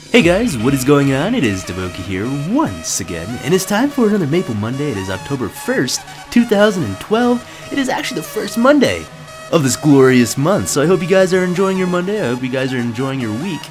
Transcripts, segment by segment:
Hey guys, what is going on? It is DaBoki here once again, and it's time for another Maple Monday. It is October 1st, 2012. It is actually the first Monday of this glorious month, so I hope you guys are enjoying your Monday. I hope you guys are enjoying your week.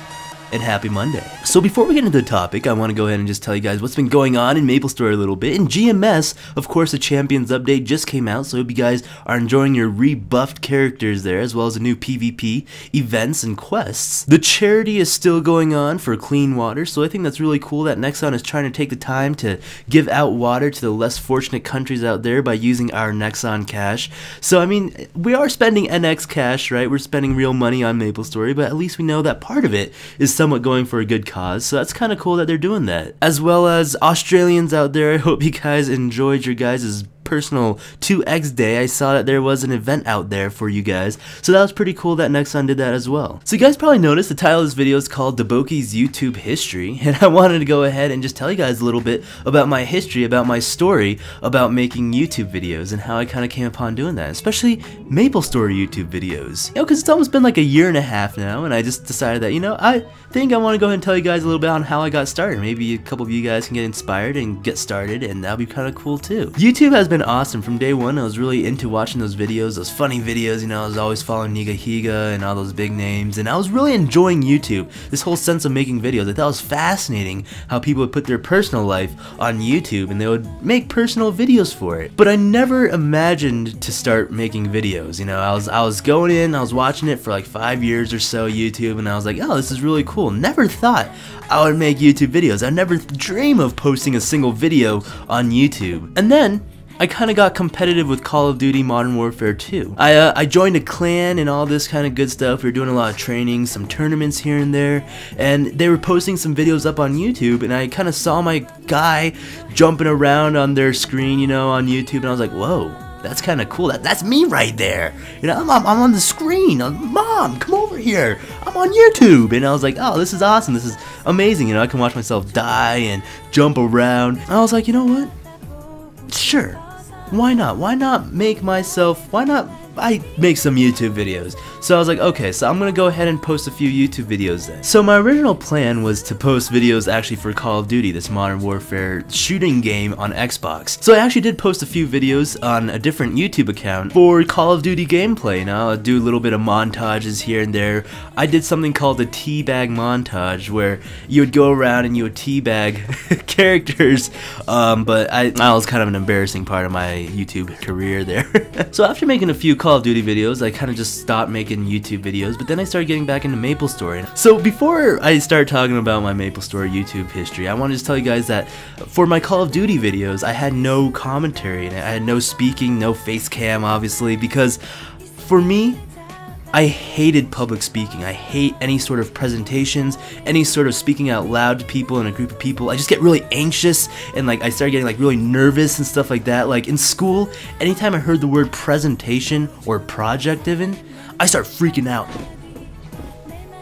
And happy Monday. So before we get into the topic, I want to go ahead and just tell you guys what's been going on in MapleStory a little bit. In GMS, of course, the Champions update just came out, so I hope you guys are enjoying your rebuffed characters there, as well as the new PvP events and quests. The charity is still going on for clean water, so I think that's really cool that Nexon is trying to take the time to give out water to the less fortunate countries out there by using our Nexon cash. So I mean, we are spending NX cash, right? We're spending real money on MapleStory, but at least we know that part of it is somewhat going for a good cause, so that's kind of cool that they're doing that. As well as Australians out there, I hope you guys enjoyed your guys' personal 2x day. I saw that there was an event out there for you guys, so that was pretty cool that Nexon did that as well. So you guys probably noticed the title of this video is called DaBoki's YouTube History, and I wanted to go ahead and just tell you guys a little bit about my history, about my story, about making YouTube videos, and how I kind of came upon doing that, especially MapleStory YouTube videos. You know, because it's almost been like a year and a half now, and I just decided that, you know, I think I want to go ahead and tell you guys a little bit on how I got started. Maybe a couple of you guys can get inspired and get started, and that'll be kind of cool too. YouTube has been awesome. From day one, I was really into watching those videos, those funny videos, you know, I was always following Nigahiga and all those big names, and I was really enjoying YouTube, this whole sense of making videos. I thought it was fascinating how people would put their personal life on YouTube and they would make personal videos for it. But I never imagined to start making videos, you know, I was going in, I was watching it for like 5 years or so, YouTube, and I was like, oh, this is really cool. Never thought I would make YouTube videos. I never dream of posting a single video on YouTube. And then I kind of got competitive with Call of Duty Modern Warfare 2. I joined a clan and all this kind of good stuff. We were doing a lot of training, some tournaments here and there, and they were posting some videos up on YouTube, and I kind of saw my guy jumping around on their screen, you know, on YouTube, and I was like, whoa, that's kind of cool. That's me right there. You know, I'm on the screen. Mom, come over here. I'm on YouTube. And I was like, oh, this is awesome. This is amazing. You know, I can watch myself die and jump around. And I was like, you know what? Sure. Why not? Why not make I make some YouTube videos? So I was like, okay, so I'm gonna go ahead and post a few YouTube videos then. So my original plan was to post videos actually for Call of Duty, this Modern Warfare shooting game on Xbox. So I actually did post a few videos on a different YouTube account for Call of Duty gameplay. Now I'll do a little bit of montages here and there. I did something called the teabag montage, where you would go around and you would teabag characters, but that was kind of an embarrassing part of my YouTube career there. So after making a few Call of Duty videos, I kind of just stopped making YouTube videos, but then I started getting back into MapleStory. So before I start talking about my MapleStory YouTube history, I want to just tell you guys that for my Call of Duty videos, I had no commentary in it. I had no speaking, no face cam, obviously, because for me, I hated public speaking. I hate any sort of presentations, any sort of speaking out loud to people in a group of people. I just get really anxious, and like I started getting like really nervous and stuff like that. Like in school, anytime I heard the word presentation or project even, I start freaking out.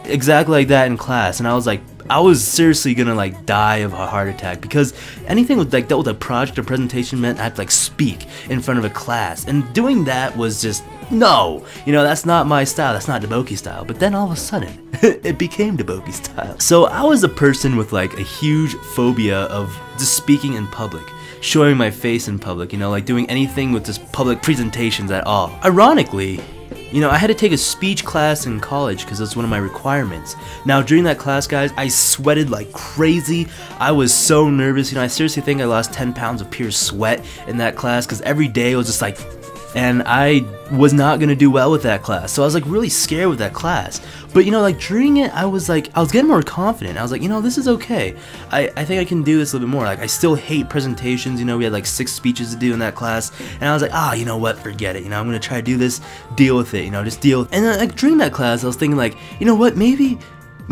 Exactly like that in class, and I was like, I was seriously gonna like die of a heart attack, because anything with like dealt with a project or presentation meant I had to like speak in front of a class, and doing that was just no, you know, that's not my style, that's not DaBoki style. But then all of a sudden, it became DaBoki style. So I was a person with like a huge phobia of just speaking in public, showing my face in public, you know, like doing anything with just public presentations at all. Ironically, you know, I had to take a speech class in college because it was one of my requirements. Now, during that class, guys, I sweated like crazy. I was so nervous. You know, I seriously think I lost 10 pounds of pure sweat in that class, because every day it was just like, and I was not gonna do well with that class. So I was like really scared with that class. But you know, like during it, I was getting more confident. I was like, you know, this is okay. I think I can do this a little bit more. Like I still hate presentations, you know, we had like 6 speeches to do in that class. And I was like, you know what, forget it. You know, I'm gonna try to do this, deal with it, you know, just deal with it. And then like during that class, I was thinking like, you know what, maybe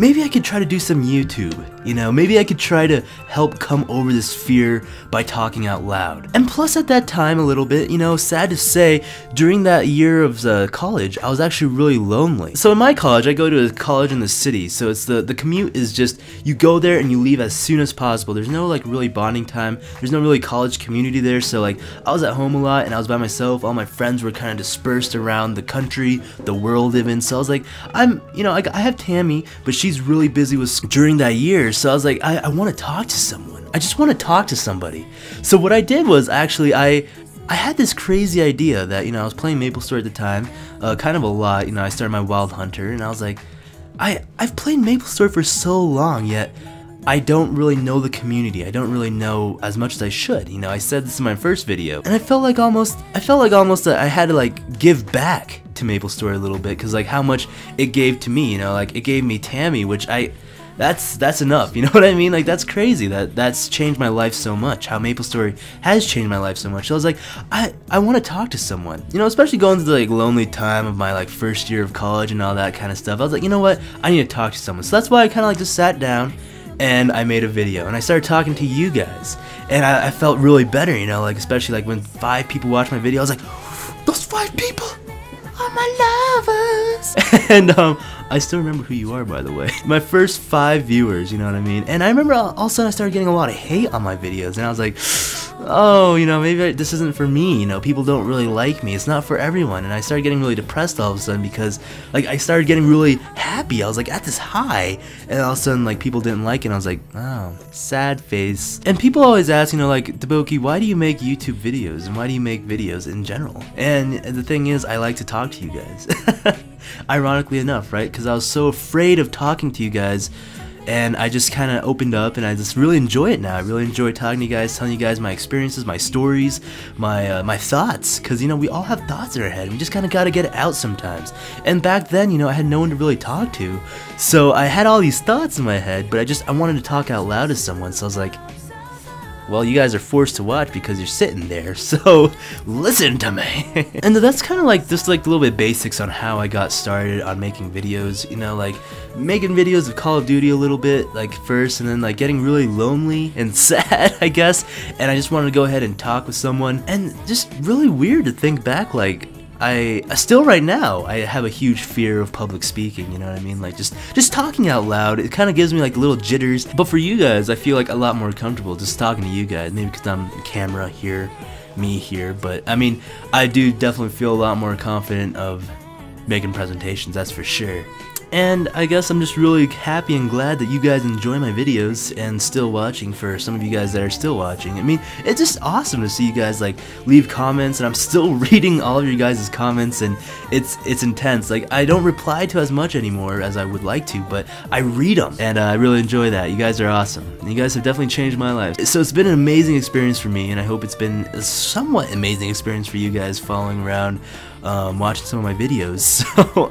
I could try to do some YouTube, you know, maybe I could try to help come over this fear by talking out loud. And plus at that time a little bit, you know, sad to say, during that year of college, I was actually really lonely. So in my college, I go to a college in the city, so it's the commute is just, you go there and you leave as soon as possible. There's no like really bonding time, there's no really college community there, so like I was at home a lot and I was by myself. All my friends were kind of dispersed around the country, the world even, so I was like, you know, I have Tammy, but she she's really busy with during that year. So I was like, I want to talk to someone. I just want to talk to somebody. So what I did was actually I had this crazy idea that, you know, I was playing MapleStory at the time, kind of a lot. You know, I started my Wild Hunter, and I was like, I've played MapleStory for so long, yet I don't really know the community. I don't really know as much as I should. You know, I said this in my first video, and I felt like almost that I had to like give back to MapleStory a little bit, because like how much it gave to me. You know, like it gave me Tammy, which that's enough, you know what I mean? Like, that's crazy. That's changed my life so much. How MapleStory has changed my life so much. So I was like, I want to talk to someone, you know, especially going through the like lonely time of my like first year of college and all that kind of stuff. I was like, you know what, I need to talk to someone. So that's why I kind of like just sat down and I made a video, and I started talking to you guys, and I felt really better, you know, like especially like when 5 people watched my video. I was like, those 5 people are my lovers. And I still remember who you are, by the way. My first 5 viewers, you know what I mean? And I remember all of a sudden I started getting a lot of hate on my videos, and I was like, oh, you know, maybe this isn't for me, you know, people don't really like me, it's not for everyone. And I started getting really depressed all of a sudden, because like I started getting really happy. I was like at this high, and all of a sudden like people didn't like it, and I was like, oh, sad face. And people always ask, you know, like, DaBoki, why do you make YouTube videos, and why do you make videos in general? And the thing is, I like to talk to you guys. Ironically enough, right? Because I was so afraid of talking to you guys, and I just kind of opened up, and I just really enjoy it now. I really enjoy talking to you guys, telling you guys my experiences, my stories, my thoughts, because, you know, we all have thoughts in our head. We just kind of got to get it out sometimes. And back then, you know, I had no one to really talk to, so I had all these thoughts in my head, but I wanted to talk out loud to someone. So I was like, well, you guys are forced to watch because you're sitting there, so listen to me. And that's kind of like just like a little bit basics on how I got started on making videos, you know, like making videos of Call of Duty a little bit like first, and then like getting really lonely and sad, I guess, and I just wanted to go ahead and talk with someone. And just really weird to think back, like I still right now I have a huge fear of public speaking, you know what I mean? Like just talking out loud, it kind of gives me like little jitters. But for you guys, I feel like a lot more comfortable just talking to you guys, maybe because I'm camera here, me here. But I mean, I do definitely feel a lot more confident of making presentations, that's for sure. And I guess I'm just really happy and glad that you guys enjoy my videos and still watching. For some of you guys that are still watching, I mean, it's just awesome to see you guys like leave comments, and I'm still reading all of your guys' comments, and it's intense. Like, I don't reply to as much anymore as I would like to, but I read them, and I really enjoy that. You guys are awesome. You guys have definitely changed my life. So it's been an amazing experience for me, and I hope it's been a somewhat amazing experience for you guys following around, watching some of my videos. So,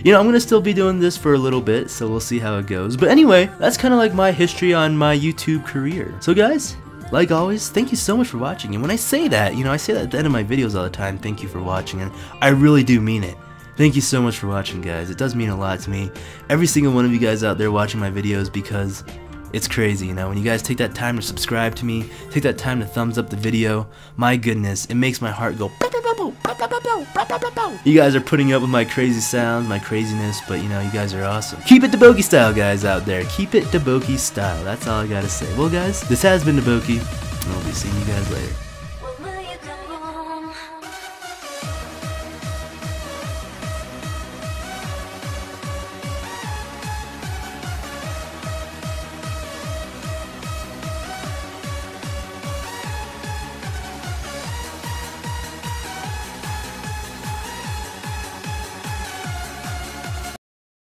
you know, I'm gonna still be doing this for a little bit, so we'll see how it goes. But anyway, that's kind of like my history on my YouTube career. So guys, like always, thank you so much for watching. And when I say that, you know, I say that at the end of my videos all the time, thank you for watching, and I really do mean it. Thank you so much for watching, guys. It does mean a lot to me, every single one of you guys out there watching my videos, because it's crazy, you know, when you guys take that time to subscribe to me, take that time to thumbs up the video, my goodness, it makes my heart go. You guys are putting up with my crazy sounds, my craziness, but you know, you guys are awesome. Keep it DaBoki style, guys out there. Keep it DaBoki style. That's all I gotta say. Well, guys, this has been DaBoki, and I'll be seeing you guys later.